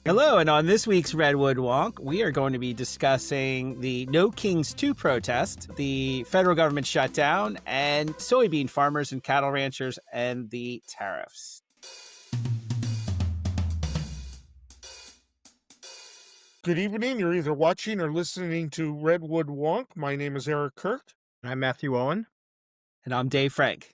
Hello, and on this week's Redwood Wonk, we are going to be discussing the No Kings 2 protest, the federal government shutdown, and soybean farmers and cattle ranchers, and the tariffs. Good evening. You're either watching or listening to Redwood Wonk. My name is Kirk. I'm Matthew Owen. And I'm Dave Frank.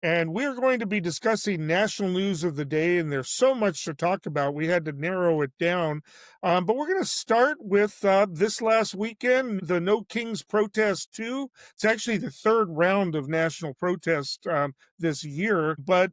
And we're going to be discussing national news of the day, and there's so much to talk about. We had to narrow it down. But we're going to start with this last weekend, the No Kings protest 2. It's actually the third round of national protest this year, but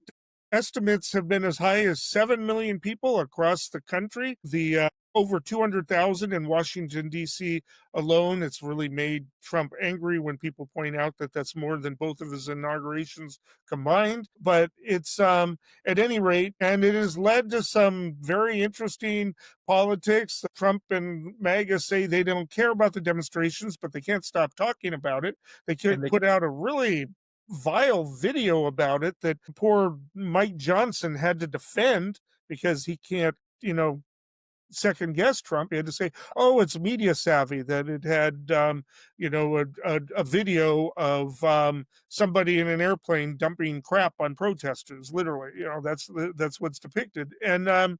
estimates have been as high as 7 million people across the country. The over 200,000 in Washington, D.C. alone. It's really made Trump angry when people point out that that's more than both of his inaugurations combined. But it's at any rate, and it has led to some very interesting politics. Trump and MAGA say they don't care about the demonstrations, but they can't stop talking about it. They put out a really vile video about it that poor Mike Johnson had to defend because he can't, second guess Trump. He had to say, oh, it's media savvy, that it had, a video of somebody in an airplane dumping crap on protesters, literally. That's what's depicted. And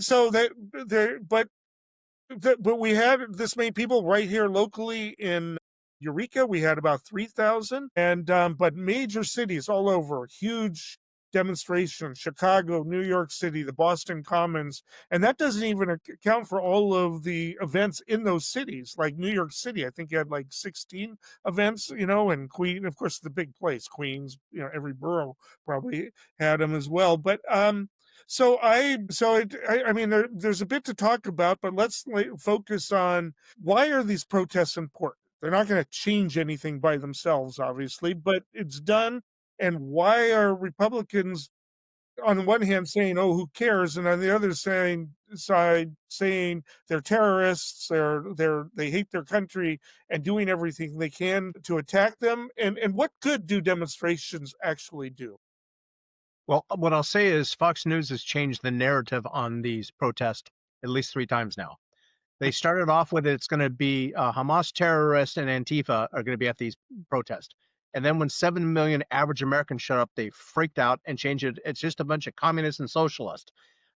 so but we had this many people right here locally in Eureka. We had about 3,000, and but major cities all over, huge demonstrations, Chicago, New York City, the Boston Commons, and that doesn't even account for all of the events in those cities. Like New York City, I think you had like 16 events, and Queen, of course, the big place, Queens, every borough probably had them as well. But there's a bit to talk about, but let's focus on why are these protests important? They're not going to change anything by themselves, obviously, but it's done. And why are Republicans, on one hand, saying, "Oh, who cares," and on the other side saying they're terrorists, they hate their country, and doing everything they can to attack them? And what good do demonstrations actually do? Well, what I'll say is Fox News has changed the narrative on these protests at least 3 times now. They started off with it's going to be Hamas terrorists and Antifa are going to be at these protests. And then when 7 million average Americans showed up, they freaked out and changed it. It's just a bunch of communists and socialists.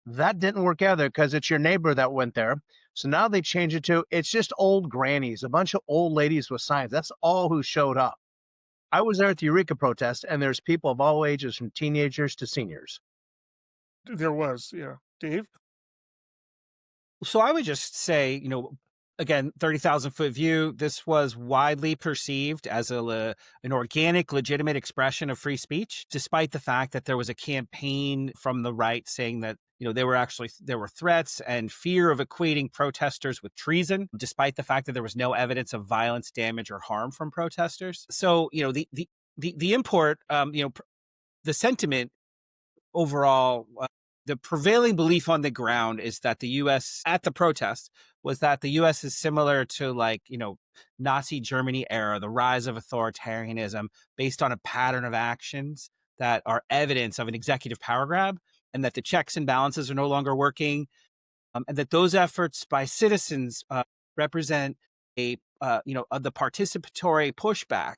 That didn't work either because it's your neighbor that went there. So now they changed it to it's just old grannies, a bunch of old ladies with signs. That's all who showed up. I was there at the Eureka protest, and there's people of all ages, from teenagers to seniors. There was, yeah. Dave? So I would just say, again, 30,000-foot view, this was widely perceived as an organic, legitimate expression of free speech, despite the fact that there was a campaign from the right saying that, there were threats and fear of equating protesters with treason, despite the fact that there was no evidence of violence, damage, or harm from protesters. So, the import, the sentiment overall, the prevailing belief on the ground is that the U.S. at the protest was that the U.S. is similar to Nazi Germany era, the rise of authoritarianism based on a pattern of actions that are evidence of an executive power grab, and that the checks and balances are no longer working, and that those efforts by citizens represent the participatory pushback,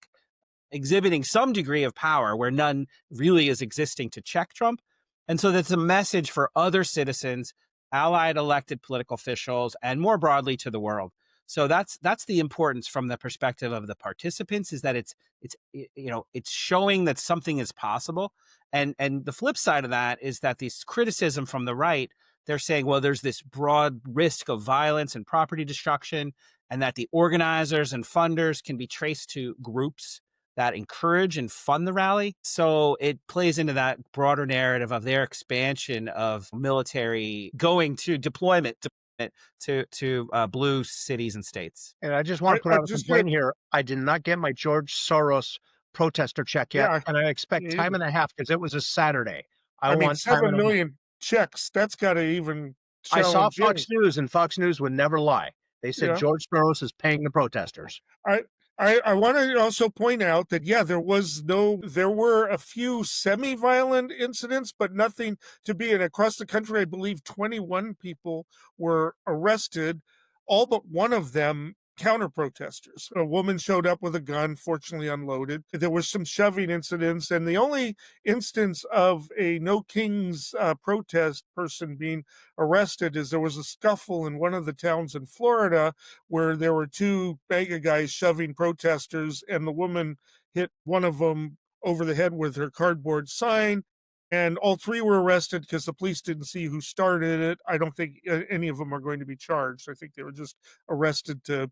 exhibiting some degree of power where none really is existing to check Trump. And so that's a message for other citizens, allied elected political officials, and more broadly to the world. So that's the importance from the perspective of the participants, is that it's showing that something is possible. And the flip side of that is that this criticism from the right, they're saying, well, there's this broad risk of violence and property destruction, and that the organizers and funders can be traced to groups that encourage and fund the rally. So it plays into that broader narrative of their expansion of military going to deployment to blue cities and states. And I just want to put out a complaint here. I did not get my George Soros protester check yet, and I expect time and a half because it was a Saturday. I mean, 7 million checks. That's got to even. I saw Fox News, and Fox News would never lie. They said George Soros is paying the protesters. I want to also point out that, yeah, there were a few semi-violent incidents, but nothing to be. And across the country, I believe 21 people were arrested, all but one of them counter protesters. A woman showed up with a gun, fortunately unloaded. There was some shoving incidents, and the only instance of a No Kings protest person being arrested is there was a scuffle in one of the towns in Florida where there were two MAGA guys shoving protesters, and the woman hit one of them over the head with her cardboard sign. And all three were arrested because the police didn't see who started it. I don't think any of them are going to be charged. I think they were just arrested to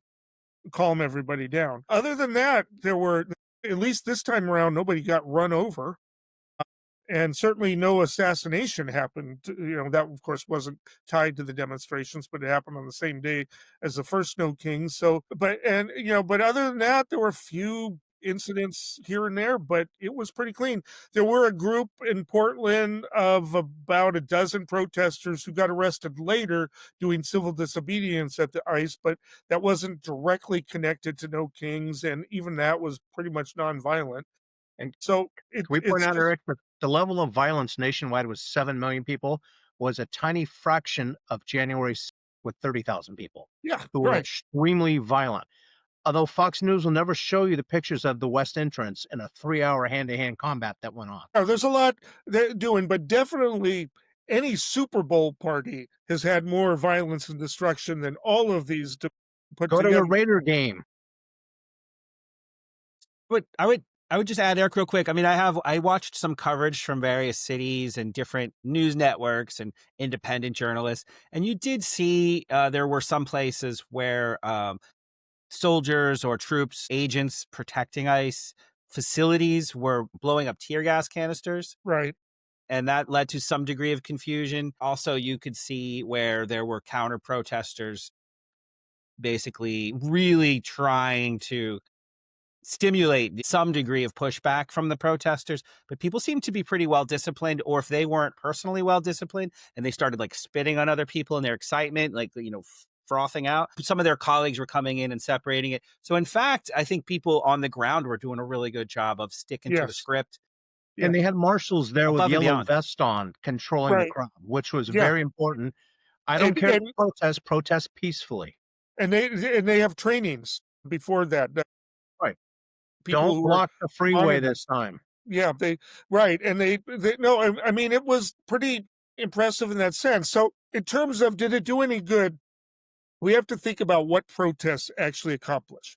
calm everybody down. Other than that, there were, at least this time around, nobody got run over, and certainly no assassination happened. That of course wasn't tied to the demonstrations, but it happened on the same day as the first No Kings. So, but other than that, there were a few incidents here and there, but it was pretty clean. There were a group in Portland of about a dozen protesters who got arrested later doing civil disobedience at the ICE, but that wasn't directly connected to No Kings, and even that was pretty much nonviolent. And So can we point it's out, just, Eric, that the level of violence nationwide was 7 million people, was a tiny fraction of January 6th with 30,000 people yeah, who were right. extremely violent. Although Fox News will never show you the pictures of the West entrance in a 3-hour hand-to-hand combat that went on. There's a lot they're doing, but definitely any Super Bowl party has had more violence and destruction than all of these put Go to a together. Raider game. But I would just add, Eric, real quick. I mean, I watched some coverage from various cities and different news networks and independent journalists, and you did see there were some places where soldiers or troops, agents protecting ICE facilities were blowing up tear gas canisters, Right. and that led to some degree of confusion. Also, you could see where there were counter protesters basically really trying to stimulate some degree of pushback from the protesters, but people seem to be pretty well disciplined. Or if they weren't personally well disciplined and they started like spitting on other people in their excitement, like, frothing out, some of their colleagues were coming in and separating it. So in fact, I think people on the ground were doing a really good job of sticking to the Yes. script Yeah. And they had marshals there with above and yellow beyond. vests on controlling the Right. crowd, which was Yeah. very important. I don't care And, to protest peacefully. they have trainings before that. Right. People Don't who are block the freeway monitoring. this time. Yeah, right, and they no, I mean it was pretty impressive in that sense. So in terms of did it do any good, we have to think about what protests actually accomplish.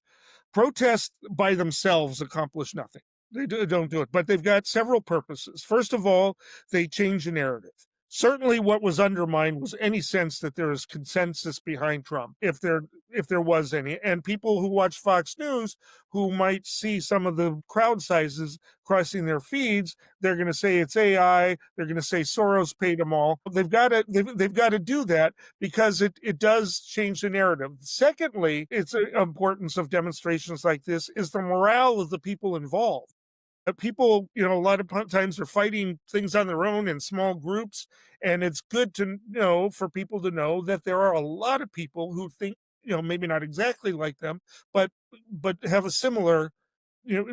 Protests by themselves accomplish nothing. Don't do it, but they've got several purposes. First of all, they change the narrative. Certainly, what was undermined was any sense that there is consensus behind Trump, if there was any. And people who watch Fox News, who might see some of the crowd sizes crossing their feeds, they're going to say it's AI. They're going to say Soros paid them all. They've got to do that because it does change the narrative. Secondly, it's the importance of demonstrations like this is the morale of the people involved. People, a lot of times are fighting things on their own in small groups, and it's good to know for people to know that there are a lot of people who think, maybe not exactly like them, but have a similar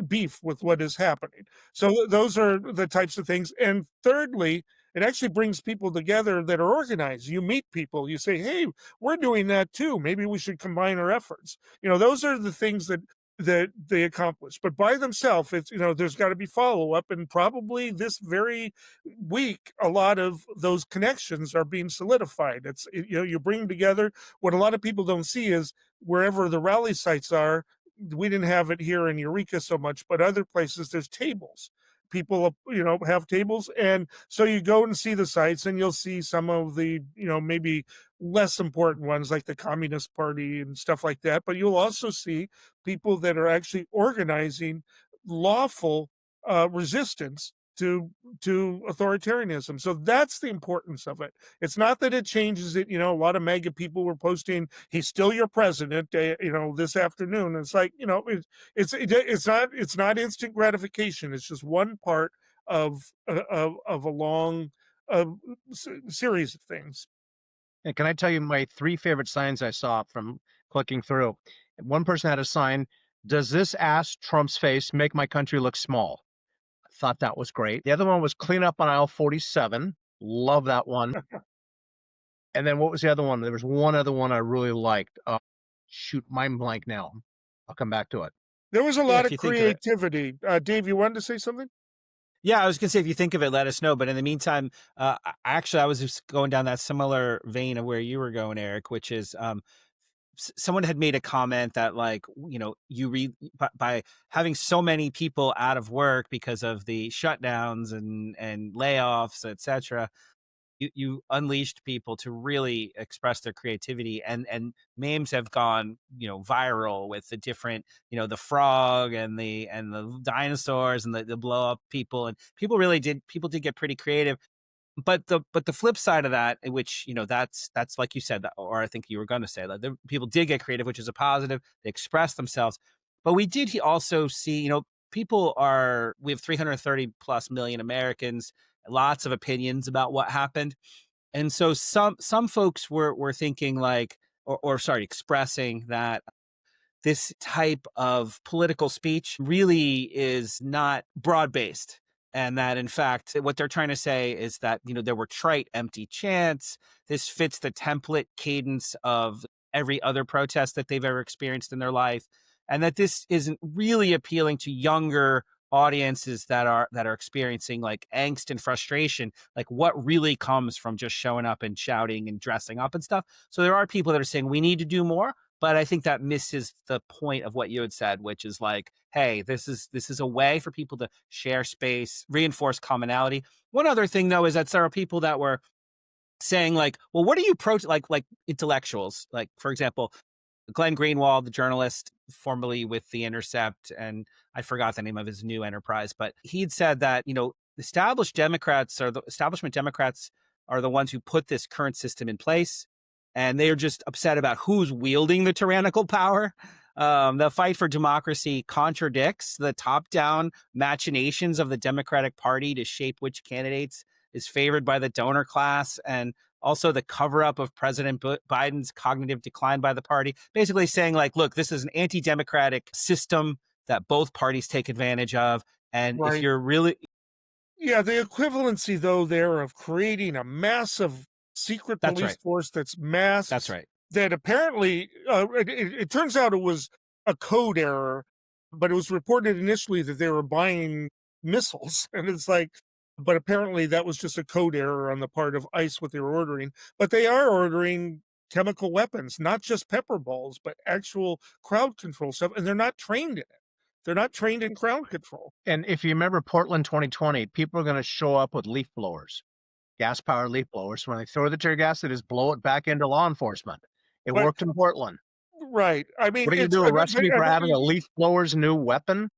beef with what is happening. So those are the types of things. And thirdly, it actually brings people together that are organized. You meet people, you say, hey, we're doing that too, maybe we should combine our efforts. Those are the things that they accomplish. But by themselves, it's, there's got to be follow-up, and probably this very week a lot of those connections are being solidified. You bring together. What a lot of people don't see is wherever the rally sites are, we didn't have it here in Eureka so much, but other places there's tables. People, have tables, and so you go and see the sites, and you'll see some of the, maybe less important ones like the Communist Party and stuff like that. But you'll also see people that are actually organizing lawful resistance to authoritarianism. So that's the importance of it. It's not that it changes it. A lot of MAGA people were posting, "He's still your president," this afternoon. It's like, it's not instant gratification. It's just one part of a long uh, series of things. And can I tell you my 3 favorite signs I saw from clicking through? One person had a sign Does this ass Trump's face make my country look small? I thought that was great. The other one was clean up on aisle 47. Love that one. And then what was the other one? There was one other one I really liked. Shoot, mind blank now. I'll come back to it. There was a Yeah, lot if of you think of it. creativity. Dave, you wanted to say something? Yeah, I was gonna say if you think of it, let us know. But in the meantime, I was just going down that similar vein of where you were going, Eric, which is someone had made a comment that like you read by having so many people out of work because of the shutdowns and layoffs, etc. You unleashed people to really express their creativity, and memes have gone viral with the different the frog and the dinosaurs and the blow up people, and people did get pretty creative. But the flip side of that, which that's like you said, or I think you were going to say that the people did get creative, which is a positive. They expressed themselves, but we did also see we have 330 plus million Americans, lots of opinions about what happened, and so some folks were thinking like, or sorry, expressing that this type of political speech really is not broad based. And that, in fact, what they're trying to say is that, there were trite, empty chants. This fits the template cadence of every other protest that they've ever experienced in their life. And that this isn't really appealing to younger audiences that are experiencing like angst and frustration, like what really comes from just showing up and shouting and dressing up and stuff. So there are people that are saying we need to do more, but I think that misses the point of what you had said, which is like, hey, this is a way for people to share space, reinforce commonality. One other thing though is that there are people that were saying like, well, what are you like intellectuals, like for example, Glenn Greenwald, the journalist formerly with The Intercept, and I forgot the name of his new enterprise, but he'd said that, establishment Democrats are the ones who put this current system in place, and they are just upset about who's wielding the tyrannical power. The fight for democracy contradicts the top-down machinations of the Democratic Party to shape which candidates is favored by the donor class, and also the cover up of President Biden's cognitive decline by the party, basically saying like, look, this is an anti-democratic system that both parties take advantage of. And if Right. you're really, Yeah, the equivalency, though, there of creating a massive secret that's police right. force that's That's masked, right. that apparently, it turns out it was a code error, but it was reported initially that they were buying missiles. And it's like, but apparently that was just a code error on the part of ICE, what they were ordering. But they are ordering chemical weapons, not just pepper balls, but actual crowd control stuff. And they're not trained in it. They're not trained in crowd control. And if you remember Portland 2020, people are going to show up with leaf blowers, gas-powered leaf blowers. When they throw the tear gas, they just blow it back into law enforcement. It But worked in Portland. right. I mean, What are you it's going to do? Arrest me for I having a leaf blower's new weapon?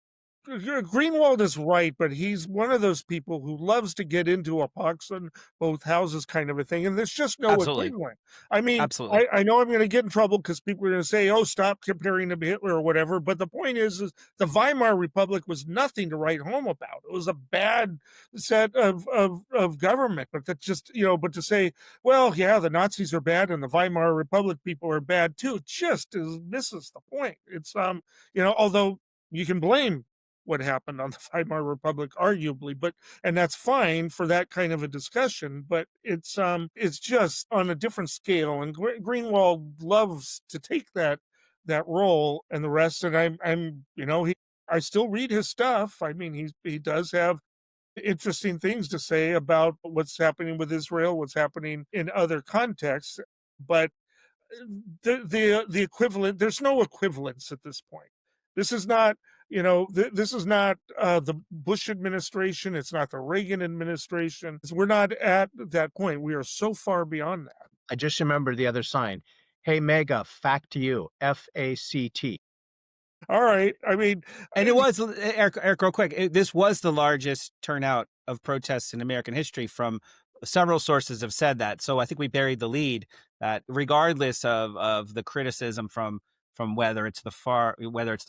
Greenwald is right, but he's one of those people who loves to get into a pox on both houses kind of a thing, and there's just no Absolutely. equivalent. I mean, Absolutely. I know I'm going to get in trouble because people are going to say, "Oh, stop comparing him to Hitler" or whatever. But the point is the Weimar Republic was nothing to write home about. It was a bad set of government, but that just but to say, well, yeah, the Nazis are bad and the Weimar Republic people are bad too, just misses the point. It's although you can blame what happened on the Weimar Republic, arguably, and that's fine for that kind of a discussion, but it's just on a different scale. And Greenwald loves to take that role and the rest. And I still read his stuff. I mean, he does have interesting things to say about what's happening with Israel, what's happening in other contexts, but the equivalent, there's no equivalence at this point. This is not this is not the Bush administration, it's not the Reagan administration. We're not at that point. We are so far beyond that. I just remembered the other sign. Hey, MAGA, fact to you, FACT. All right, I mean, And it was, Eric, real quick, this was the largest turnout of protests in American history. From several sources have said that. So I think we buried the lead that regardless of the criticism from whether it's the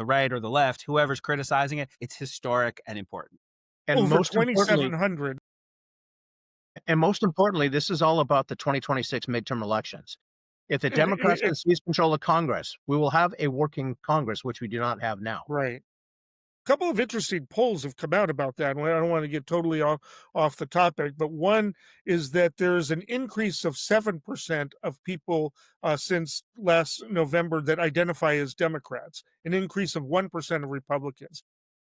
right or the left, whoever's criticizing it, it's historic and important. And over most importantly, 2,700. this is all about the 2026 midterm elections. If the Democrats can seize control of Congress, we will have a working Congress, which we do not have now. Right. A couple of interesting polls have come out about that. And I don't want to get totally off the topic, but one is that there's an increase of 7% of people since last November that identify as Democrats, an increase of 1% of Republicans.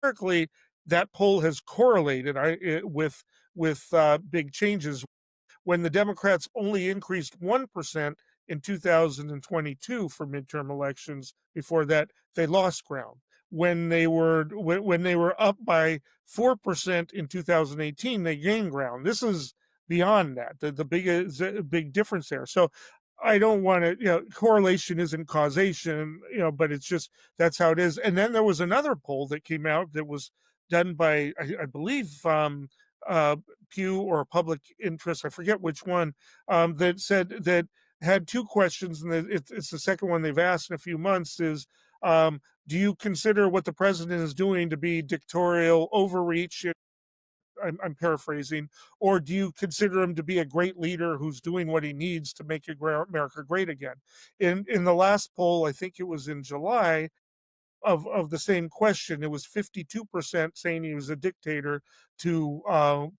Historically, that poll has correlated with big changes. When the Democrats only increased 1% in 2022 for midterm elections, before that they lost ground. When they were up by 4% in 2018, they gained ground. This is beyond that. The big difference there. So I don't want to, correlation isn't causation, but it's just that's how it is. And then there was another poll that came out that was done by, I believe, Pew or Public Interest, I forget which one, that said that had two questions, and it's the second one they've asked in a few months is, do you consider what the president is doing to be dictatorial overreach? I'm paraphrasing, or do you consider him to be a great leader who's doing what he needs to make America great again? In the last poll, I think it was in July, of the same question, it was 52% saying he was a dictator to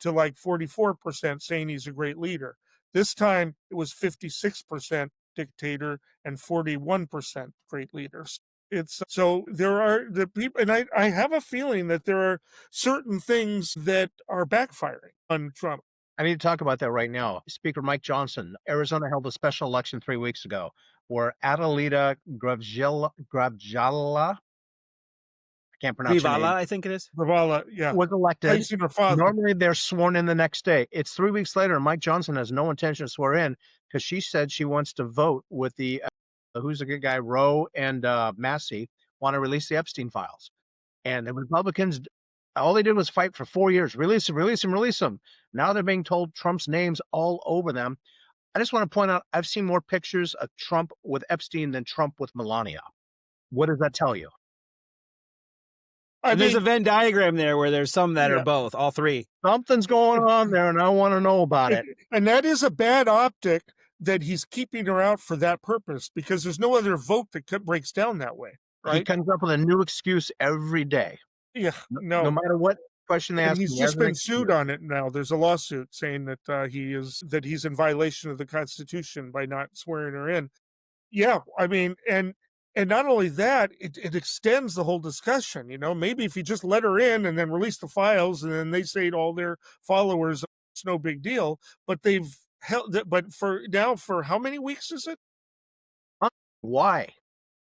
like 44% saying he's a great leader. This time it was 56% dictator and 41% great leaders. It's so there are the people, and I have a feeling that there are certain things that are backfiring on Trump. I need to talk about that right now. Speaker Mike Johnson, Arizona held a special election 3 weeks ago where Adelita Gravjala, I can't pronounce her name, Vivala, I think it is. Vivala, yeah, was elected. placing her father. Normally they're sworn in the next day. It's 3 weeks later, and Mike Johnson has no intention to swear in because she said she wants to vote with the who's the good guy, Roe and Massey, want to release the Epstein files. And the Republicans, all they did was fight for 4 years. Release them, release them, release them. Now they're being told Trump's name's all over them. I just want to point out, I've seen more pictures of Trump with Epstein than Trump with Melania. What does that tell you? There's a Venn diagram there where there's some that are both, all three. Something's going on there, and I want to know about it. And that is a bad optic that he's keeping her out for that purpose, because there's no other vote that breaks down that way. Right? He comes up with a new excuse every day. Yeah, no matter what question they ask. He's just been sued on it now. There's a lawsuit saying that he's in violation of the Constitution by not swearing her in. Yeah, I mean, and not only that, it extends the whole discussion. Maybe if you just let her in and then release the files, and then they say to all their followers, it's no big deal. But they've held. But for how many weeks is it? Why?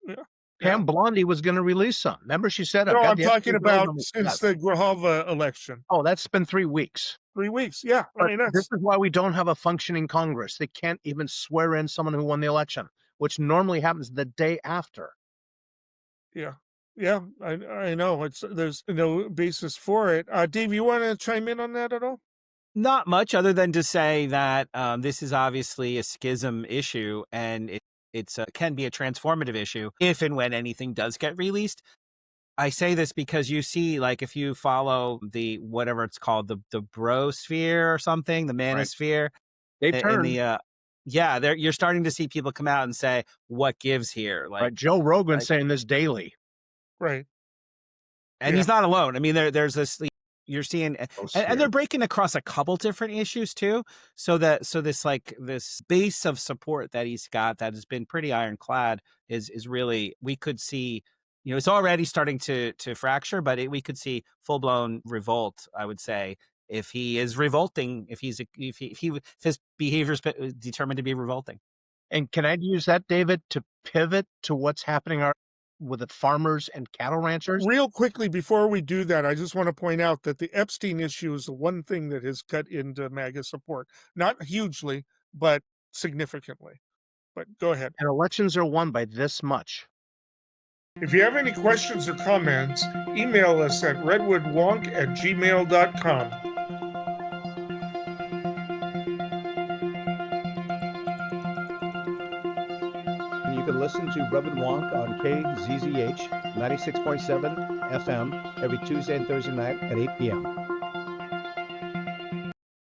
Yeah. Pam Blondie was going to release some. Remember, she said, "No, I'm talking about since the Grijalva election." Oh, that's been 3 weeks. 3 weeks, yeah. But this is why we don't have a functioning Congress. They can't even swear in someone who won the election, which normally happens the day after. Yeah, I know. There's no basis for it. Dave, you want to chime in on that at all? Not much, other than to say that this is obviously a schism issue, and it can be a transformative issue if and when anything does get released. I say this because you see, like, if you follow the whatever it's called, the brosphere or something, the manosphere, they turn. You're starting to see people come out and say, "What gives here?" Like Joe Rogan saying this daily, right? And he's not alone. I mean, there's this. You're seeing, and they're breaking across a couple different issues too. So this base of support that he's got that has been pretty ironclad is really, we could see, it's already starting to fracture, but we could see full blown revolt. I would say if he is revolting, if his behavior is determined to be revolting. And can I use that, David, to pivot to what's happening with the farmers and cattle ranchers? Real quickly, before we do that, I just want to point out that the Epstein issue is the one thing that has cut into MAGA support. Not hugely, but significantly. But go ahead. And elections are won by this much. If you have any questions or comments, email us at redwoodwonk@gmail.com. You can listen to Redwood Wonk on KZZH 96.7 FM every Tuesday and Thursday night at 8 p.m.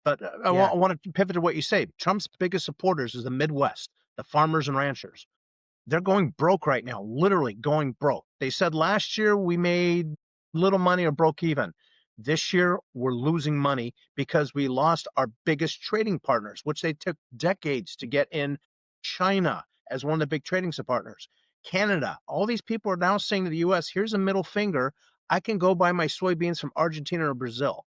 But I want to pivot to what you say. Trump's biggest supporters is the Midwest. the farmers and ranchers. They're going broke right now, literally going broke. They said last year we made little money or broke even. This year we're losing money because we lost our biggest trading partners, which they took decades to get in. China as one of the big trading partners. Canada, all these people are now saying to the US, here's a middle finger. I can go buy my soybeans from Argentina or Brazil.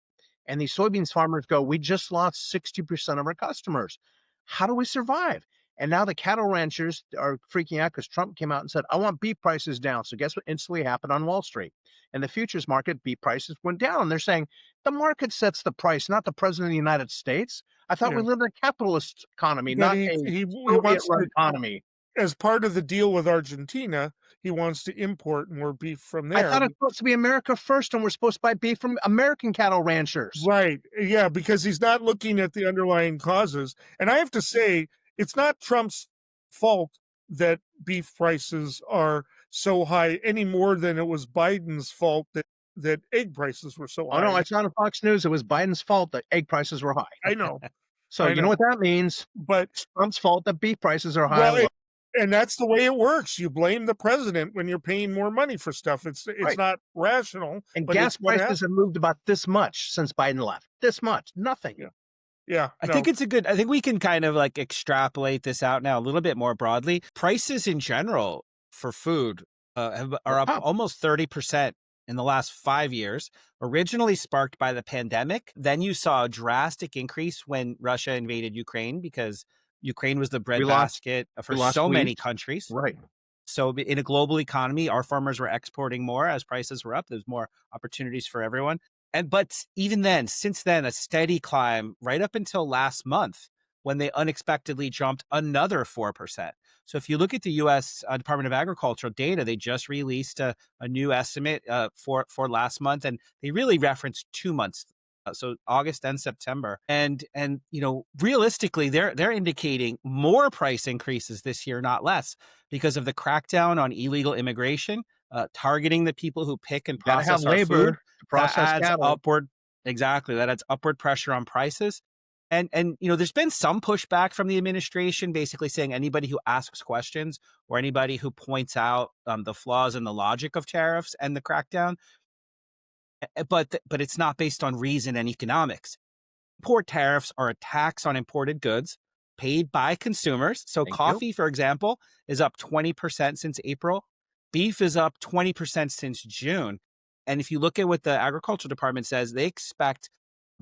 And these soybeans farmers go, we just lost 60% of our customers. How do we survive? And now the cattle ranchers are freaking out because Trump came out and said, I want beef prices down. So guess what instantly happened on Wall Street? And the futures market, beef prices went down. They're saying the market sets the price, not the president of the United States. I thought we lived in a capitalist economy, But not a he wants Soviet-run to, economy. as part of the deal with Argentina, he wants to import more beef from I there. thought it's supposed to be America first, and we're supposed to buy beef from American cattle ranchers. Right. Yeah, because he's not looking at the underlying causes. And I have to say, it's not Trump's fault that beef prices are so high any more than it was Biden's fault that egg prices were so Oh, high. no, it's not on Fox News. It was Biden's fault that egg prices were high. I know. So I you know know. what that means? But It's Trump's fault that beef prices are high. well, and that's the way it works. You blame the president when you're paying more money for stuff. It's Right. not rational. And but gas it's what prices have moved about this much since Biden left. This much. Nothing. Yeah. I think I think we can kind of like extrapolate this out now a little bit more broadly. Prices in general for food are up almost 30% in the last 5 years, originally sparked by the pandemic. Then you saw a drastic increase when Russia invaded Ukraine because Ukraine was the breadbasket for so many countries. Right. So in a global economy, our farmers were exporting more as prices were up. There's more opportunities for everyone. But even then, since then, a steady climb right up until last month when they unexpectedly jumped another 4%. So if you look at the U.S. Department of Agriculture data, they just released a new estimate for last month, and they really referenced 2 months. So August and September, and realistically, they're indicating more price increases this year, not less, because of the crackdown on illegal immigration, targeting the people who pick and process our labor food. to process That adds cattle. that adds upward pressure on prices. And there's been some pushback from the administration, basically saying anybody who asks questions or anybody who points out the flaws in the logic of tariffs and the crackdown, but it's not based on reason and economics. Import tariffs are a tax on imported goods paid by consumers. So coffee, for example, is up 20% since April. Beef is up 20% since June. And if you look at what the agriculture department says, they expect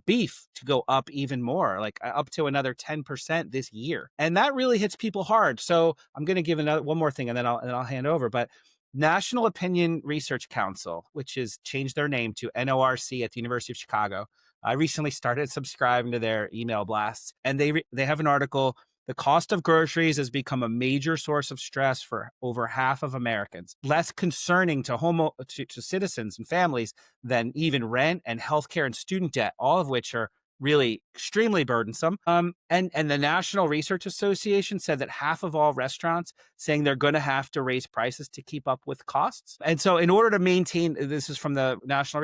beef to go up even more, like up to another 10% this year. And that really hits people hard. So I'm going to give one more thing and then I'll hand over. But National Opinion Research Council, which has changed their name to NORC at the University of Chicago, I recently started subscribing to their email blasts, and they have an article. The cost of groceries has become a major source of stress for over half of Americans, less concerning to citizens and families than even rent and healthcare and student debt, all of which are really extremely burdensome. And the National Research Association said that half of all restaurants saying they're going to have to raise prices to keep up with costs. And so in order to maintain, this is from the National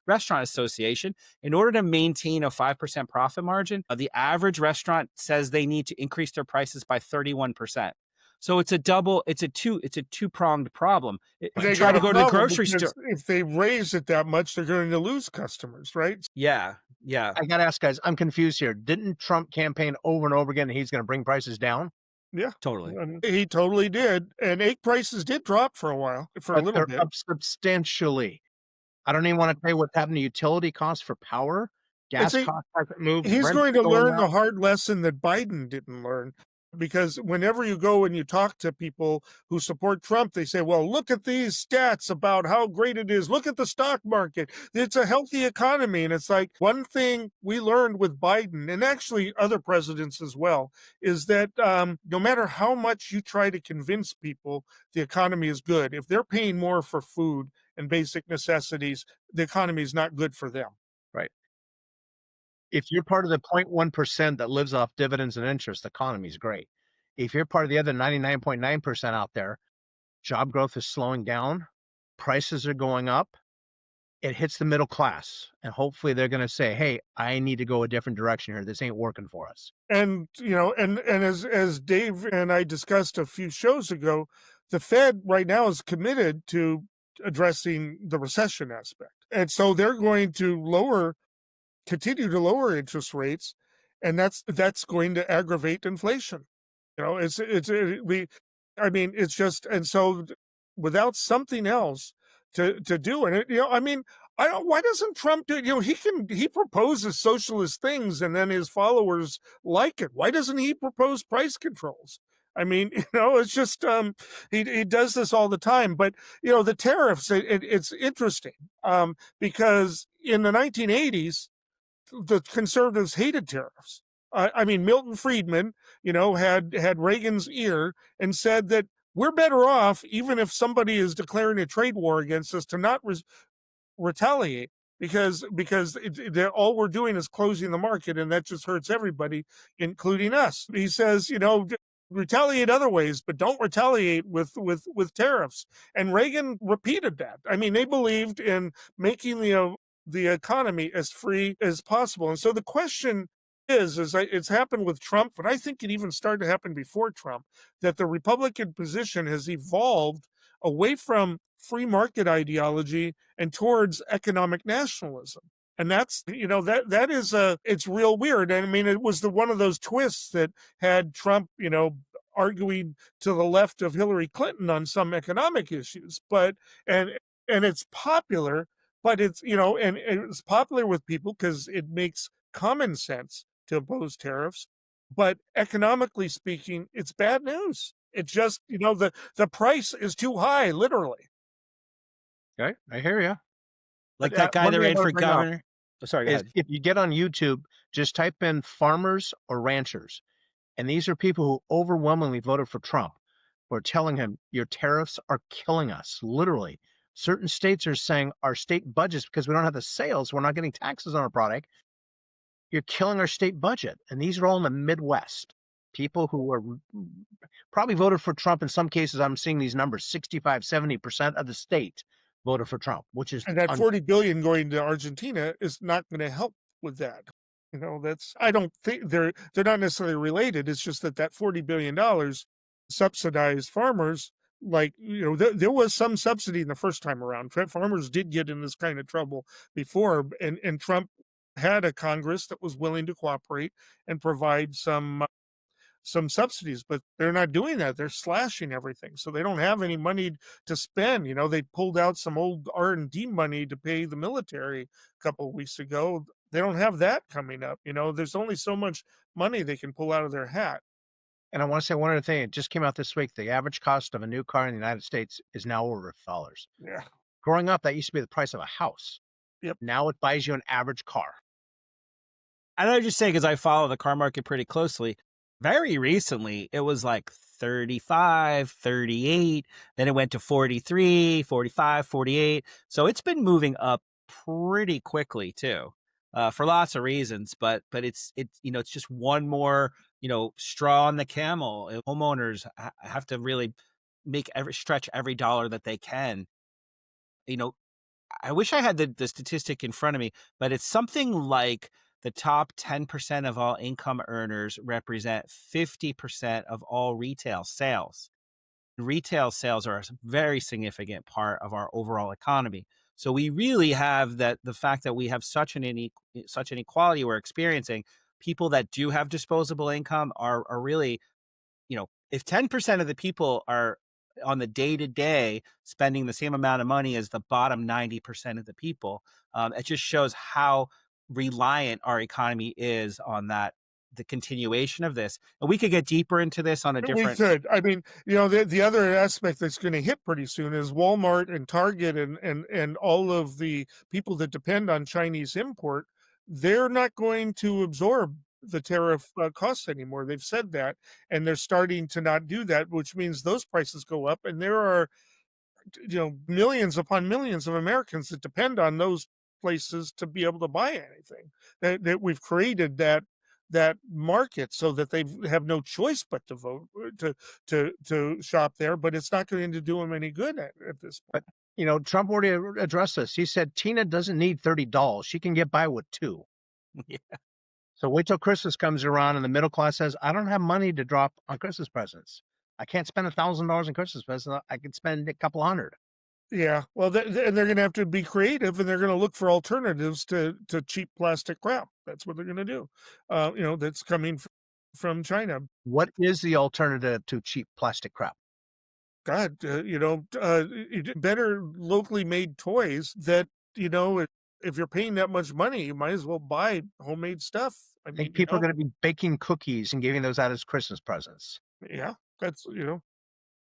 Restaurant Association, in order to maintain a 5% profit margin, the average restaurant says they need to increase their prices by 31%. So it's a two-pronged problem. They try to go to the grocery store. If they raise it that much, they're going to lose customers, right? Yeah. I got to ask, guys, I'm confused here. Didn't Trump campaign over and over again that he's going to bring prices down? Yeah, totally. He totally did. And egg prices did drop for a while, a little bit. Up substantially. I don't even want to tell you what's happened to utility costs for power. Gas costs haven't moved. He's going to learn the hard lesson that Biden didn't learn. Because whenever you go and you talk to people who support Trump, they say, well, look at these stats about how great it is. Look at the stock market. It's a healthy economy. And it's like one thing we learned with Biden, and actually other presidents as well, is that no matter how much you try to convince people the economy is good, if they're paying more for food and basic necessities, the economy is not good for them. Right. If you're part of the 0.1% that lives off dividends and interest, the economy is great. If you're part of the other 99.9% out there, job growth is slowing down, prices are going up, it hits the middle class, and hopefully they're going to say, "Hey, I need to go a different direction here. This ain't working for us." And and as Dave and I discussed a few shows ago, the Fed right now is committed to addressing the recession aspect, and so they're going to continue to lower interest rates, and that's going to aggravate inflation. It's just, and so without something else to do, and I don't. Why doesn't Trump do? He proposes socialist things, and then his followers like it. Why doesn't he propose price controls? It's just he does this all the time. But the tariffs. It's interesting because in the 1980s, the conservatives hated tariffs. Milton Friedman, had Reagan's ear and said that we're better off, even if somebody is declaring a trade war against us, to not retaliate because all we're doing is closing the market, and that just hurts everybody, including us. He says, retaliate other ways, but don't retaliate with tariffs. And Reagan repeated that. They believed in making the economy as free as possible. And so the question is it's happened with Trump, but I think it even started to happen before Trump, that the Republican position has evolved away from free market ideology and towards economic nationalism. And that's, it's real weird. And it was one of those twists that had Trump, arguing to the left of Hillary Clinton on some economic issues. And it's popular, but and it's popular with people because it makes common sense to oppose tariffs. But economically speaking, it's bad news. It just, the price is too high, literally. Okay, I hear you. Like that guy that ran for governor. Oh, sorry, go ahead. If you get on YouTube, just type in farmers or ranchers, and these are people who overwhelmingly voted for Trump. We're telling him your tariffs are killing us, literally. Certain states are saying our state budgets, because we don't have the sales, we're not getting taxes on our product. You're killing our state budget. And these are all in the Midwest. People who are probably voted for Trump. In some cases, I'm seeing these numbers, 65, 70% of the state voted for Trump, which is... And that $40 billion going to Argentina is not going to help with that. I don't think they're not necessarily related. It's just that $40 billion subsidized farmers. Like, there was some subsidy in the first time around. Farmers did get in this kind of trouble before, and Trump had a Congress that was willing to cooperate and provide some subsidies, but they're not doing that. They're slashing everything, so they don't have any money to spend. They pulled out some old R&D money to pay the military a couple of weeks ago. They don't have that coming up. There's only so much money they can pull out of their hat. And I want to say one other thing. It just came out this week. The average cost of a new car in the United States is now over $1. Yeah. Growing up, that used to be the price of a house. Yep. Now it buys you an average car. And I just say, because I follow the car market pretty closely, very recently, it was like 35, 38, then it went to 43, 45, 48. So it's been moving up pretty quickly too, for lots of reasons. But it's just one more, straw on the camel. Homeowners have to really stretch every dollar that they can. I wish I had the statistic in front of me, but it's something like the top 10% of all income earners represent 50% of all retail sales. Retail sales are a very significant part of our overall economy. So we really have the fact that we have such an inequality we're experiencing. People that do have disposable income are really, if 10% of the people are on the day-to-day spending the same amount of money as the bottom 90% of the people, it just shows how reliant our economy is on the continuation of this. And we could get deeper into this on a different... We could. The other aspect that's going to hit pretty soon is Walmart and Target and all of the people that depend on Chinese import. They're not going to absorb the tariff costs anymore. They've said that, and they're starting to not do that, which means those prices go up. And there are, millions upon millions of Americans that depend on those places to be able to buy anything. That we've created that market so that they have no choice but to vote to shop there, but it's not going to do them any good at this point. Trump already addressed this. He said Tina doesn't need $30. She can get by with two. Yeah. So wait till Christmas comes around and the middle class says, I don't have money to drop on Christmas presents. I can't spend $1,000 on Christmas presents. I can spend a couple hundred. Yeah, well, and they're going to have to be creative, and they're going to look for alternatives to cheap plastic crap. That's what they're going to do. That's coming from China. What is the alternative to cheap plastic crap? God, better locally made toys that, if you're paying that much money, you might as well buy homemade stuff. I I think mean, people are going to be baking cookies and giving those out as Christmas presents. yeah, that's,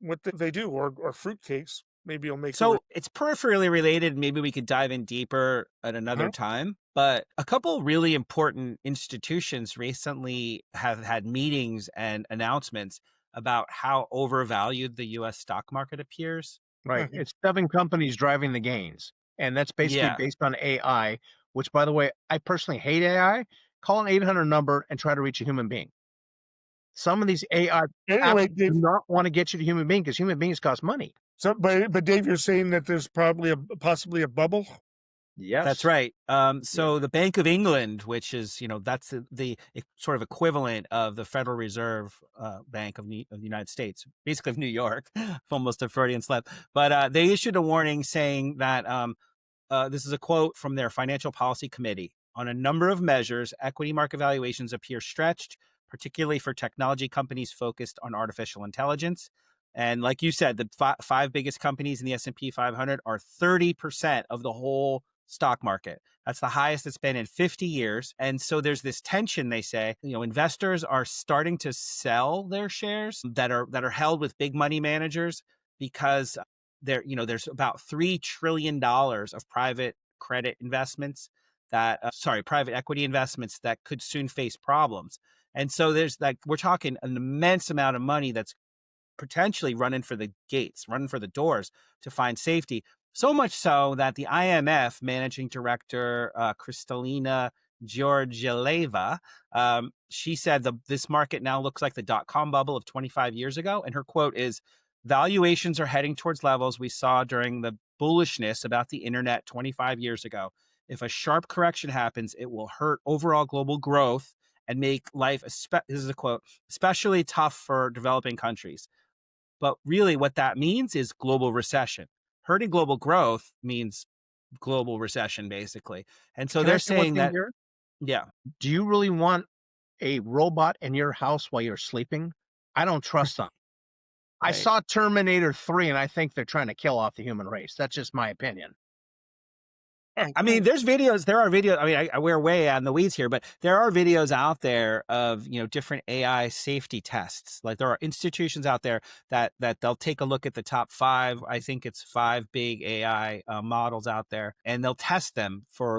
what they do, or fruitcakes. Maybe you'll make So it's peripherally related. Maybe we could dive in deeper at another time. But a couple really important institutions recently have had meetings and announcements about how overvalued the US stock market appears. Right. It's 7 companies driving the gains. And that's basically Yeah. based on AI, which, by the way, I personally hate AI. Call an 800 number and try to reach a human being. Some of these AI Anyway, apps Dave, do not want to get you to human being because human beings cost money. so, but Dave, you're saying that there's probably possibly a bubble. Yes. That's right. So the Bank of England, which is, that's the sort of equivalent of the Federal Reserve Bank of the United States, basically of New York, almost a Freudian slip. But they issued a warning saying that this is a quote from their Financial Policy Committee. On a number of measures, equity market valuations appear stretched, particularly for technology companies focused on artificial intelligence. And like you said, the five biggest companies in the S&P 500 are 30% of the whole stock market. That's the highest it's been in 50 years. And so there's this tension, they say, investors are starting to sell their shares that are held with big money managers because there's about $3 trillion of private credit investments private equity investments that could soon face problems. And so there's we're talking an immense amount of money that's potentially running for the gates, running for the doors to find safety. So much so that the IMF managing director, Kristalina Georgieva, she said this market now looks like the dot-com bubble of 25 years ago. And her quote is, valuations are heading towards levels we saw during the bullishness about the internet 25 years ago. If a sharp correction happens, it will hurt overall global growth and make life, this is a quote, especially tough for developing countries. But really what that means is global recession. Hurting global growth means global recession, basically. And so Can I they're say one saying thing that, here? yeah, Do you really want a robot in your house while you're sleeping? I don't trust them. I Right. saw Terminator 3 and I think they're trying to kill off the human race. That's just my opinion. I mean, there are videos. I mean, we're way on the weeds here, but there are videos out there of, different AI safety tests. Like there are institutions out there that they'll take a look at the top 5. I think it's 5 big AI models out there, and they'll test them for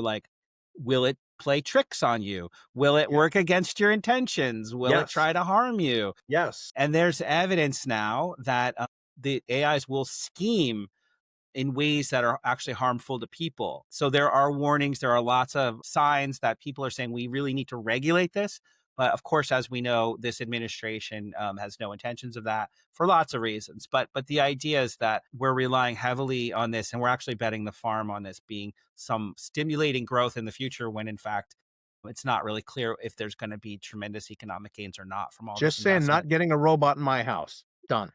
will it play tricks on you? Will it work against your intentions? Will it try to harm you? Yes. And there's evidence now that the AIs will scheme in ways that are actually harmful to people. So there are warnings, there are lots of signs that people are saying we really need to regulate this. But of course, as we know, this administration has no intentions of that for lots of reasons. But the idea is that we're relying heavily on this, and we're actually betting the farm on this being some stimulating growth in the future, when in fact, it's not really clear if there's going to be tremendous economic gains or not from all Just this saying, investment. not getting a robot in my house. Done.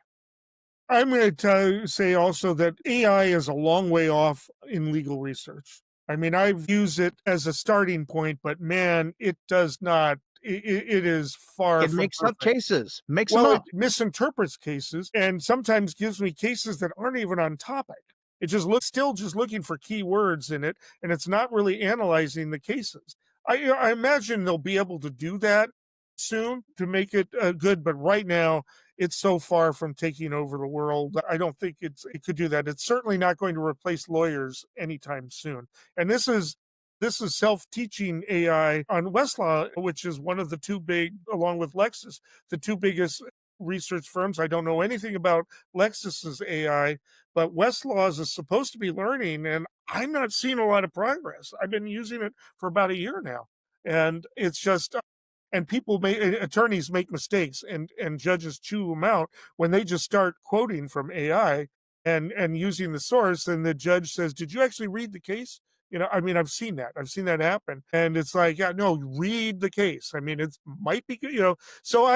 I'm going to say also that AI is a long way off in legal research. I mean, I've used it as a starting point, but man, it does not. It is far It from makes up perfect. cases, makes them Well, up. it misinterprets cases and sometimes gives me cases that aren't even on topic. It just still just looking for keywords in it, and it's not really analyzing the cases. I imagine they'll be able to do that soon to make it good, but right now it's so far from taking over the world. I don't think it could do that. It's certainly not going to replace lawyers anytime soon. And this is self-teaching AI on Westlaw, which is one of the 2 big, along with Lexis, the 2 biggest research firms. I don't know anything about Lexis's AI, but Westlaw's is supposed to be learning, and I'm not seeing a lot of progress. I've been using it for about a year now, and it's just, and attorneys make mistakes, and judges chew them out when they just start quoting from AI. and using the source, and the judge says, "Did you actually read the case?" I mean, I've seen that. I've seen that happen, and it's like, yeah, no, read the case. I mean, it might be good. So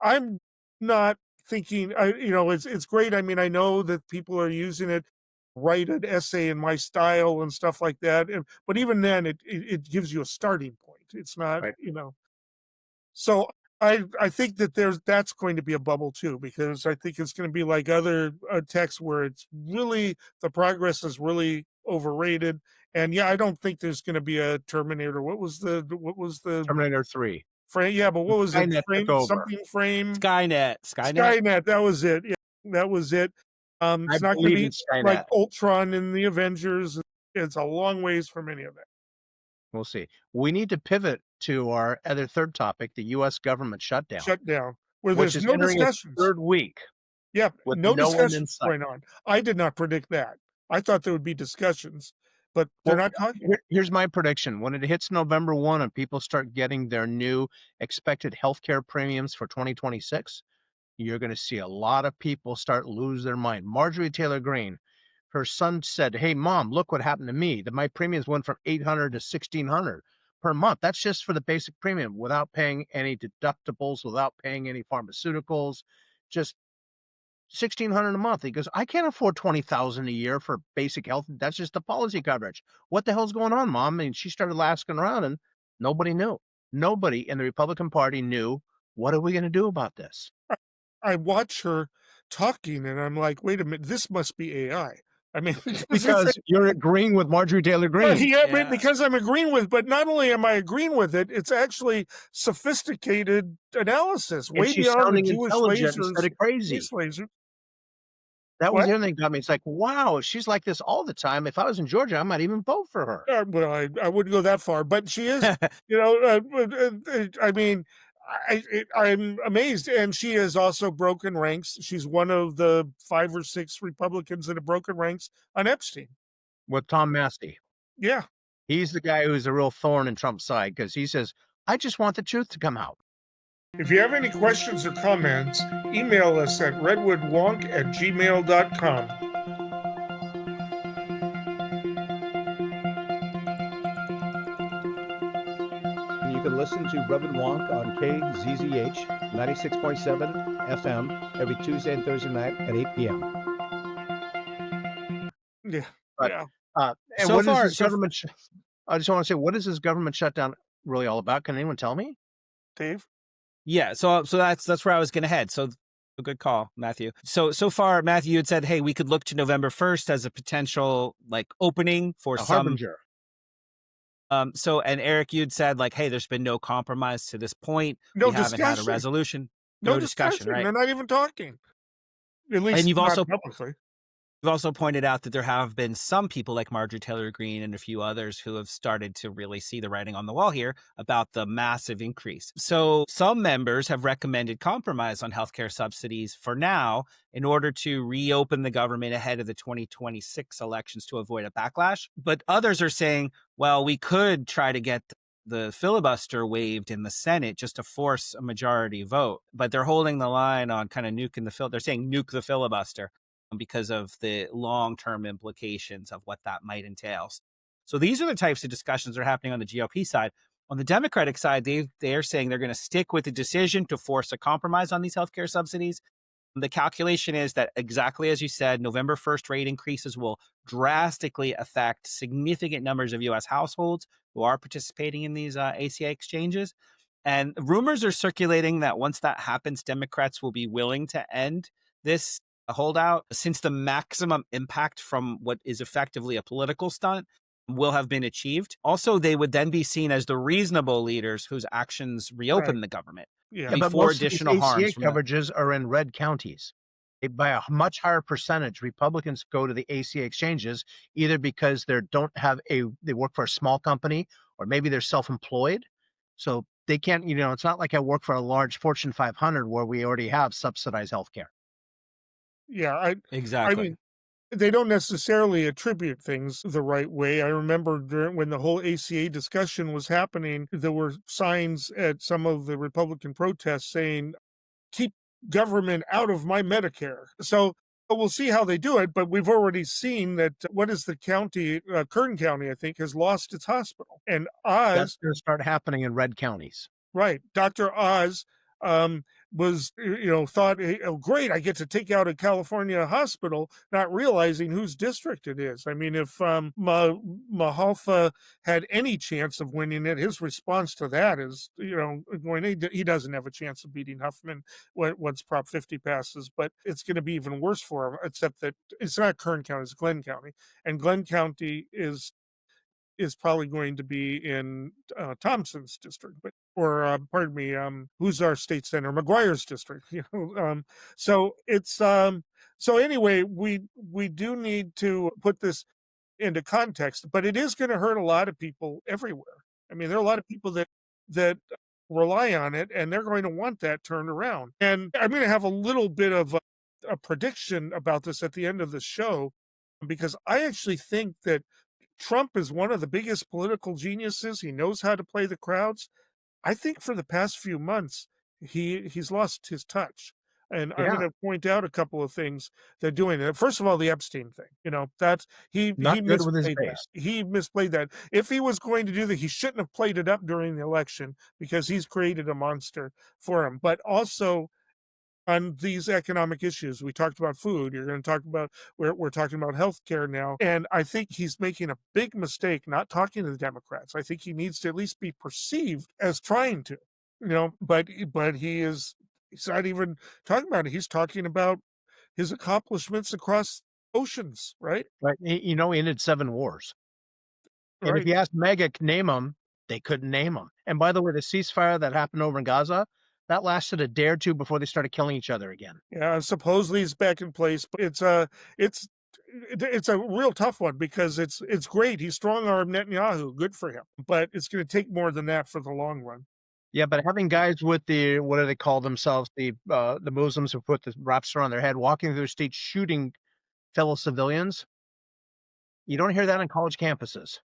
I'm not thinking. It's great. I mean, I know that people are using it. Write an essay in my style and stuff like that, but even then, it gives you a starting point. It's not, Right. So I think that that's going to be a bubble too, because I think it's going to be like other texts where it's really the progress is really overrated. And yeah, I don't think there's going to be a Terminator. What was the Terminator 3. frame? Yeah, but what was it? Skynet took over. Skynet. Skynet. That was it. Yeah, that was it. I It's not going to believe in be like Skynet. Ultron in the Avengers. It's a long ways from any of that. We'll see. We need to pivot to our other third topic, the U.S. government shutdown, Shut down where which there's is no entering its discussions. third week Yeah, with no no end in discussions sight. going on. I did not predict that. I thought there would be discussions, but they're Well, not talking. here's my prediction. When it hits November 1 and people start getting their new expected healthcare premiums for 2026, you're going to see a lot of people start lose their mind. Marjorie Taylor Greene, her son said, "Hey, Mom, look what happened to me. That my premiums went from $800 to $1,600 per month. That's just for the basic premium without paying any deductibles, without paying any pharmaceuticals, just $1,600 a month." He goes, "I can't afford $20,000 a year for basic health. That's just the policy coverage. What the hell's going on, Mom?" And she started asking around, and nobody knew. Nobody in the Republican Party knew. What are we going to do about this? I watch her talking, and I'm like, wait a minute, this must be AI. I mean, Because you're agreeing with Marjorie Taylor Greene. yeah, Yeah. because I'm agreeing with, but not only am I agreeing with it, it's actually sophisticated analysis, And way she's beyond the sounding Jewish intelligent lasers, instead of crazy. space lasers. That was What? the other thing that got me. It's like, wow, if she's like this all the time, if I was in Georgia, I might even vote for her. Well, I wouldn't go that far, but she is, I mean, I'm amazed. And she has also broken ranks. She's one of the 5 or 6 Republicans that have broken ranks on Epstein. With Tom Massey. Yeah. He's the guy who's a real thorn in Trump's side because he says, "I just want the truth to come out." If you have any questions or comments, email us at redwoodwonk@gmail.com. You can listen to Redwood Wonk on KZZH 96.7 FM every Tuesday and Thursday night at 8 p.m. Yeah. But, Yeah. And So what is far- this so- government? I just want to say, what is this government shutdown really all about? Can anyone tell me? Dave? Yeah, so that's where I was going to head. So a good call, Matthew. So far, Matthew, you had said, hey, we could look to November 1st as a potential like opening for A some. harbinger. And Eric, you'd said like, hey, there's been no compromise to this point. No We haven't had a discussion. resolution. No discussion, discussion. right? They're not even talking. At least you've not also- publicly. We've also pointed out that there have been some people like Marjorie Taylor Greene and a few others who have started to really see the writing on the wall here about the massive increase. So some members have recommended compromise on healthcare subsidies for now in order to reopen the government ahead of the 2026 elections to avoid a backlash. But others are saying, well, we could try to get the filibuster waived in the Senate just to force a majority vote. But they're holding the line on kind of nuking the They're saying nuke the filibuster because of the long-term implications of what that might entail. So these are the types of discussions that are happening on the GOP side. On the Democratic side, they're saying they're going to stick with the decision to force a compromise on these healthcare subsidies. The calculation is that exactly as you said, November 1st rate increases will drastically affect significant numbers of U.S. households who are participating in these ACA exchanges. And rumors are circulating that once that happens, Democrats will be willing to end this holdout, since the maximum impact from what is effectively a political stunt will have been achieved. Also, they would then be seen as the reasonable leaders whose actions reopen the government. Yeah. Yeah, but before most additional of these ACA harms from the- coverages are in red counties. By a much higher percentage, Republicans go to the ACA exchanges either because they work for a small company or maybe they're self-employed. So they can't, it's not like I work for a large Fortune 500 where we already have subsidized healthcare. Yeah. Exactly. I mean, they don't necessarily attribute things the right way. I remember when the whole ACA discussion was happening, there were signs at some of the Republican protests saying, keep government out of my Medicare. So But we'll see how they do it. But we've already seen that what is the county, Kern County, I think, has lost its hospital. And That's Oz, going to start happening in red counties. right, Dr. Oz was, thought, "Hey, oh, great, I get to take out a California hospital," not realizing whose district it is. I mean, if Mahalfa had any chance of winning it, his response to that is, he doesn't have a chance of beating Huffman once Prop 50 passes, but it's going to be even worse for him, except that it's not Kern County, it's Glenn County. And Glenn County is probably going to be in Thompson's district, or pardon me, who's our state senator? McGuire's district. So it's so anyway, we do need to put this into context, but it is going to hurt a lot of people everywhere. I mean, there are a lot of people that rely on it, and they're going to want that turned around. And I'm going to have a little bit of a prediction about this at the end of the show, because I actually think that Trump is one of the biggest political geniuses. He knows how to play the crowds. I think for the past few months, he's lost his touch. And I'm Yeah, going to point out a couple of things they're doing. First of all, the Epstein thing. That's he not good with his misplayed that. base. He misplayed that. If he was going to do that, he shouldn't have played it up during the election, because he's created a monster for him. But also, on these economic issues, we talked about food. You're going to talk about we're talking about healthcare now, and I think he's making a big mistake not talking to the Democrats. I think he needs to at least be perceived as trying to, but he's not even talking about it. He's talking about his accomplishments across oceans, right? Right? He ended 7 wars. And if Right. you asked MAGA to name them, they couldn't name them. And by the way, the ceasefire that happened over in Gaza, that lasted a day or two before they started killing each other again. Yeah, supposedly it's back in place, but it's it's a real tough one, because it's great. He strong-armed Netanyahu, good for him, but it's going to take more than that for the long run. Yeah, but having guys with the what do they call themselves? The Muslims who put the wraps around their head, walking through the streets shooting fellow civilians, you don't hear that on college campuses.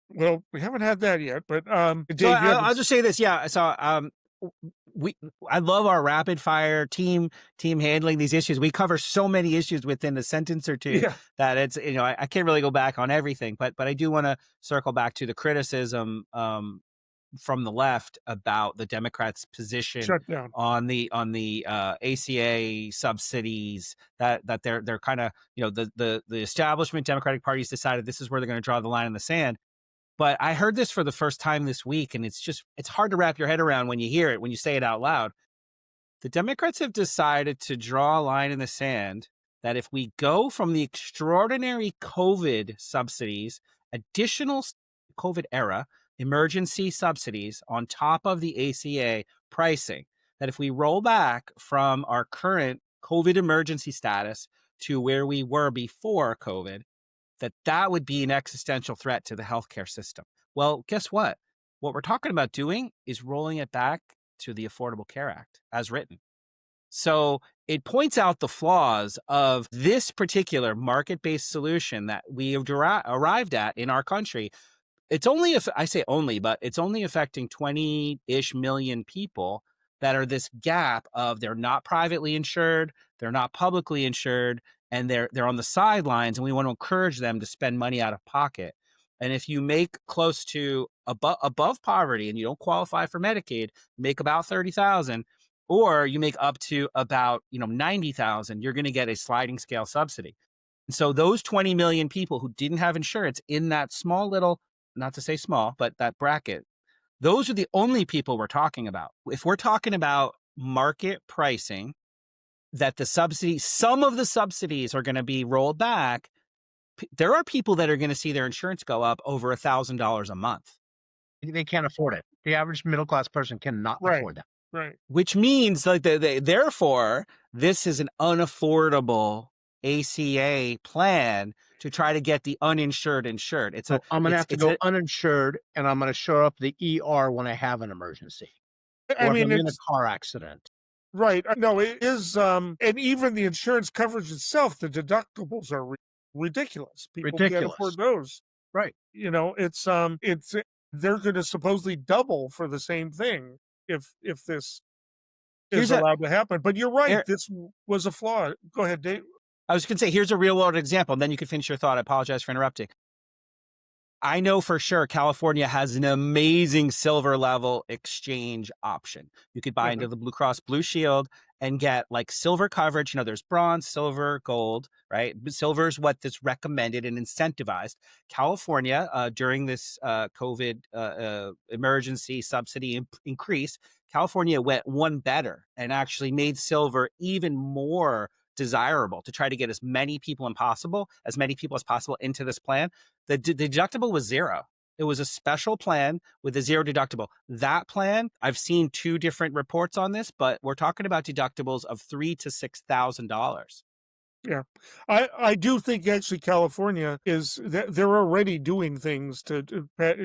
Well, we haven't had that yet, but So Dave, you have I'll just say this. Yeah. So we I love our rapid fire team handling these issues. We cover so many issues within a sentence or two yeah, that it's I can't really go back on everything, but I do want to circle back to the criticism from the left about the Democrats' position shut down. on the ACA subsidies, that they're kind of the establishment Democratic Party's decided this is where they're going to draw the line in the sand. But I heard this for the first time this week, and it's hard to wrap your head around when you hear it, when you say it out loud. The Democrats have decided to draw a line in the sand that if we go from the extraordinary COVID subsidies, additional COVID era emergency subsidies on top of the ACA pricing, that if we roll back from our current COVID emergency status to where we were before COVID, that would be an existential threat to the healthcare system. Well, guess what? What we're talking about doing is rolling it back to the Affordable Care Act as written. So it points out the flaws of this particular market-based solution that we have arrived at in our country. It's only, if I say only, but it's only affecting 20-ish million people that are this gap of they're not privately insured, they're not publicly insured, and they're on the sidelines, and we want to encourage them to spend money out of pocket. And if you make close to above poverty and you don't qualify for Medicaid, make about 30,000, or you make up to about 90,000, you're going to get a sliding scale subsidy. And so those 20 million people who didn't have insurance in that small little, not to say small, but that bracket, those are the only people we're talking about. If we're talking about market pricing, that the subsidy, some of the subsidies are going to be rolled back, there are people that are going to see their insurance go up over $1,000 a month. They can't afford it. The average middle class person cannot Right. afford that. Right. Which means like therefore, this is an unaffordable ACA plan to try to get the uninsured insured. So I'm going to have to go uninsured, and I'm going to show up the ER when I have an emergency, I or if mean, I'm in a it's car accident. right. No, it is, and even the insurance coverage itself, the deductibles are ridiculous. People can't Ridiculous. afford those. Right. It's they're going to supposedly double for the same thing if this is Here's a allowed to happen. But you're right. here- This was a flaw. Go ahead, Dave. I was going to say, here's a real world example, and then you can finish your thought. I apologize for interrupting. I know for sure California has an amazing silver level exchange option. You could buy into the Blue Cross Blue Shield and get like silver coverage. You know, there's bronze, silver, gold, right? Silver is what that's recommended and incentivized. California, during this COVID emergency subsidy increase, California went one better and actually made silver even more desirable to try to get as many people as possible into this plan. The deductible was zero. It was a special plan with a zero deductible. That plan, I've seen two different reports on this, but we're talking about deductibles of $3,000 to $6,000. Yeah, I do think actually California is they're already doing things to pack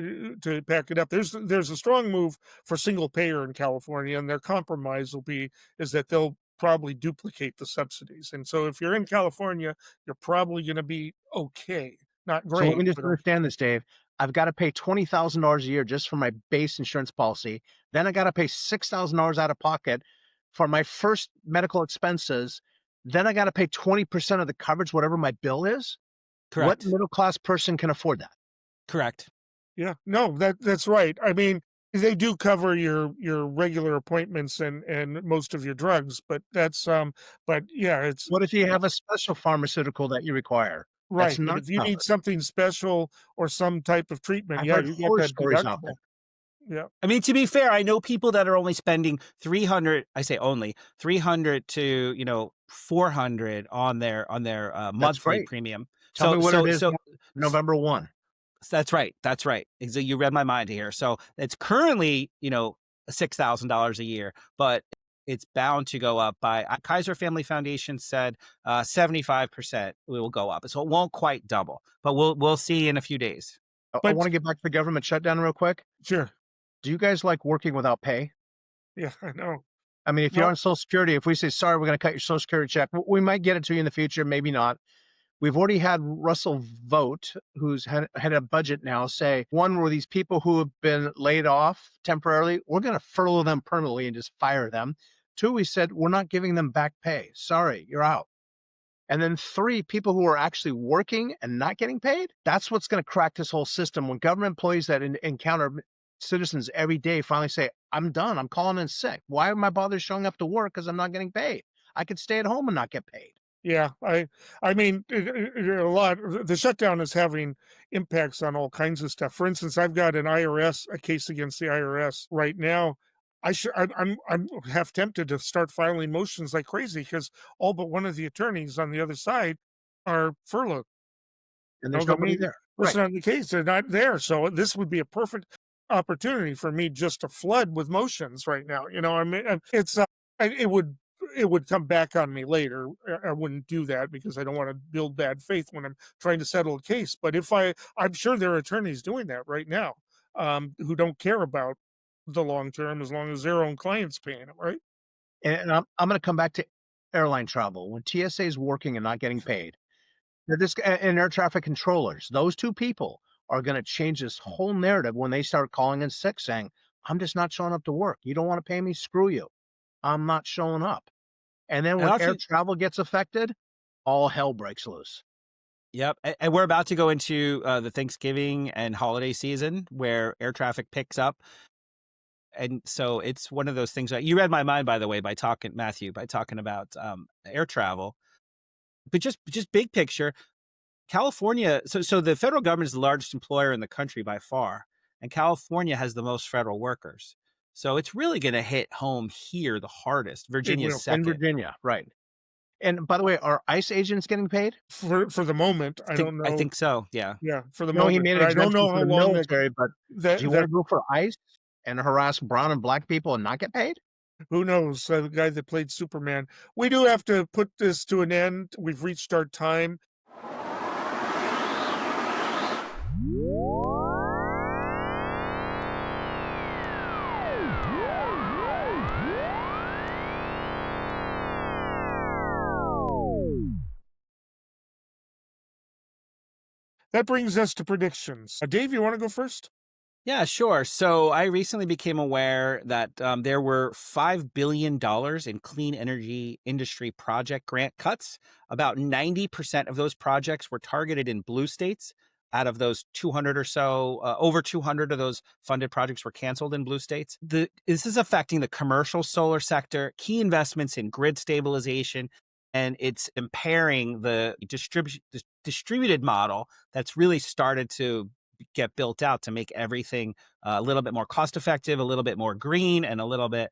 it up. There's a strong move for single payer in California, and their compromise will be is that they'll probably duplicate the subsidies. And so if you're in California, you're probably going to be okay. Not So let great, me just but understand this, Dave. I've got to pay $20,000 a year just for my base insurance policy. Then I got to pay $6,000 out of pocket for my first medical expenses. Then I got to pay 20% of the coverage, whatever my bill is. What Correct. middle class person can afford that? Correct. yeah, no, that's right. I mean, they do cover your regular appointments and most of your drugs, but but yeah, it's What if you have a special pharmaceutical that you require? That's right. But not if you need covered. something special or some type of treatment, I've yeah, heard you get horror that stories out deductible. there. Yeah. I mean, to be fair, I know people that are only spending 300, I say only 300 to, 400 on their That's monthly great. premium. Tell me So what it so is so November 1. that's right. That's right. You read my mind here. So it's currently, $6,000 a year, but it's bound to go up by Kaiser Family Foundation said 75% will go up. So it won't quite double, but we'll see in a few days. I But want to get back to the government shutdown real quick. sure. Do you guys like working without pay? Yeah, I know. I mean, if you're Well, on Social Security, if we say, sorry, we're going to cut your Social Security check, we might get it to you in the future, maybe not. We've already had Russell Vogt, who's had a budget now, say, one, were these people who have been laid off temporarily, we're going to furlough them permanently and just fire them. Two, we said, we're not giving them back pay. Sorry, you're out. And then three, people who are actually working and not getting paid, that's what's going to crack this whole system. When government employees that encounter citizens every day finally say, I'm done, I'm calling in sick. Why am I bothered showing up to work because I'm not getting paid? I could stay at home and not get paid. yeah, I mean, a lot. The shutdown is having impacts on all kinds of stuff. For instance, I've got a case against the IRS right now. I'm half tempted to start filing motions like crazy because all but one of the attorneys on the other side are furloughed. And You know, there's the nobody main there. person Right. on the case, they're not there. So this would be a perfect opportunity for me just to flood with motions right now. I mean, it's it would come back on me later. I wouldn't do that because I don't want to build bad faith when I'm trying to settle a case. But I'm sure there are attorneys doing that right now, who don't care about the long term as long as their own clients paying them, right? And I'm going to come back to airline travel. When TSA is working and not getting paid, and air traffic controllers, those two people are going to change this whole narrative when they start calling in sick saying, I'm just not showing up to work. You don't want to pay me? Screw you. I'm not showing up. And then And when I'll air travel gets affected, all hell breaks loose. Yep. And we're about to go into the Thanksgiving and holiday season where air traffic picks up. And so it's one of those things that you read my mind, by the way, by talking about air travel. But just big picture, California. So the federal government is the largest employer in the country by far, and California has the most federal workers. So it's really going to hit home here the hardest. It Virginia's will In second. Virginia, right. And by the way, are ICE agents getting paid? For the moment. I don't I know. think so. Yeah. Yeah, for the No, he moment, made an but I don't exemption know for how the long military, but do you want that to go for ICE and harass brown and black people and not get paid? who knows? The guy that played Superman. We do have to put this to an end. We've reached our time. That brings us to predictions. Dave, you want to go first? Yeah, sure. So I recently became aware that there were $5 billion in clean energy industry project grant cuts. About 90% of those projects were targeted in blue states. Out of those 200 or so, over 200 of those funded projects were canceled in blue states. This is affecting the commercial solar sector, key investments in grid stabilization, and it's impairing the distributed model that's really started to get built out to make everything a little bit more cost effective, a little bit more green, and a little bit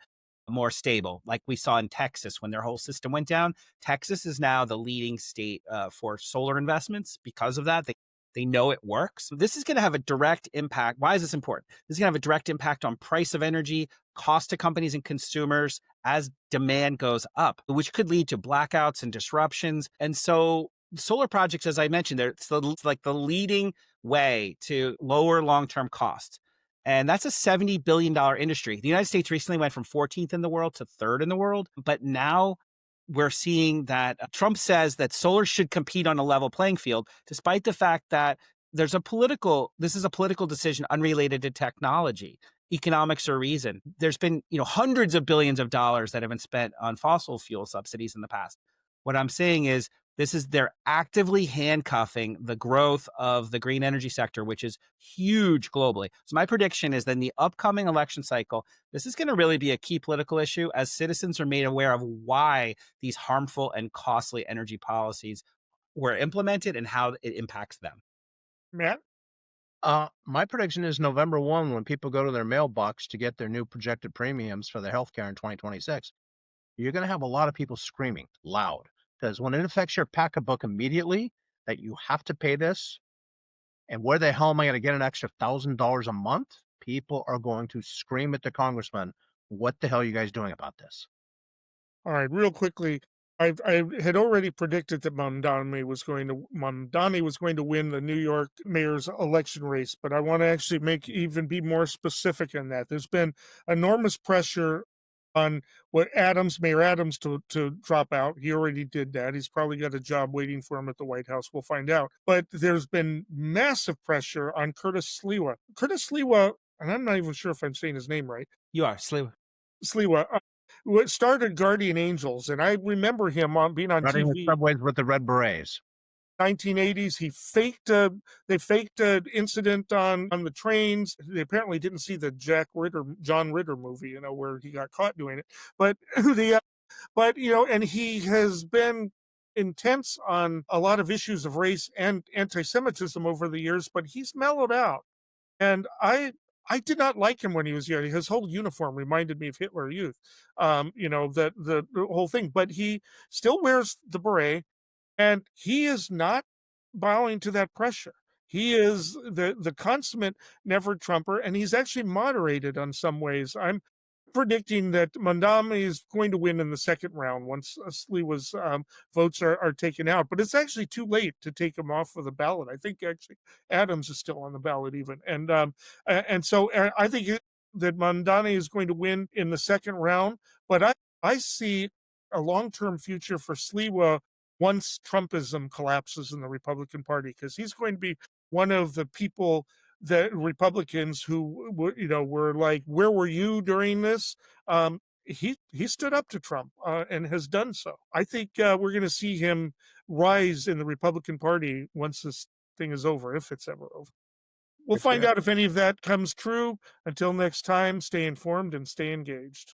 more stable. Like we saw in Texas when their whole system went down. Texas is now the leading state for solar investments because of that. They know it works. This is going to have a direct impact. Why is this important? This is going to have a direct impact on price of energy, cost to companies and consumers as demand goes up, which could lead to blackouts and disruptions. And so solar projects, as I mentioned, it's like the leading way to lower long-term costs. And that's a $70 billion industry. The United States recently went from 14th in the world to third in the world. But now we're seeing that Trump says that solar should compete on a level playing field, despite the fact that this is a political decision unrelated to technology, economics, or reason. There's been, hundreds of billions of dollars that have been spent on fossil fuel subsidies in the past. What I'm saying is they're actively handcuffing the growth of the green energy sector, which is huge globally. So my prediction is that in the upcoming election cycle, this is going to really be a key political issue as citizens are made aware of why these harmful and costly energy policies were implemented and how it impacts them. Matt? My prediction is November 1 when people go to their mailbox to get their new projected premiums for their healthcare in 2026. You're going to have a lot of people screaming loud because when it affects your pocketbook immediately that you have to pay this, and where the hell am I going to get an extra $1,000 a month? People are going to scream at the congressman, what the hell are you guys doing about this? All right, real quickly, I had already predicted that Mondani was going to win the New York mayor's election race, but I want to actually be more specific in that. There's been enormous pressure on Mayor Adams to drop out. He already did that. He's probably got a job waiting for him at the White House. We'll find out. But there's been massive pressure on Curtis Sliwa. Curtis Sliwa, and I'm not even sure if I'm saying his name right. You are, Slew. Sliwa, what started Guardian Angels, and I remember him being on Running the TV. subways with the red berets. 1980s. They faked an incident on the trains. They apparently didn't see the John Ritter movie, where he got caught doing it. But and he has been intense on a lot of issues of race and anti-Semitism over the years, but he's mellowed out. And I did not like him when he was young. His whole uniform reminded me of Hitler Youth, the whole thing. But he still wears the beret, and he is not bowing to that pressure. He is the consummate never Trumper, and he's actually moderated on some ways. I'm predicting that Mondami is going to win in the second round once Sliwa's votes are taken out. But it's actually too late to take him off of the ballot. I think actually Adams is still on the ballot even. And so I think that Mondani is going to win in the second round. But I see a long-term future for Sliwa once Trumpism collapses in the Republican Party, because he's going to be one of the people that Republicans who were like, where were you during this? He stood up to Trump and has done so. I think we're going to see him rise in the Republican Party once this thing is over, if it's ever over. We'll find out if any of that comes true. Until next time, stay informed and stay engaged.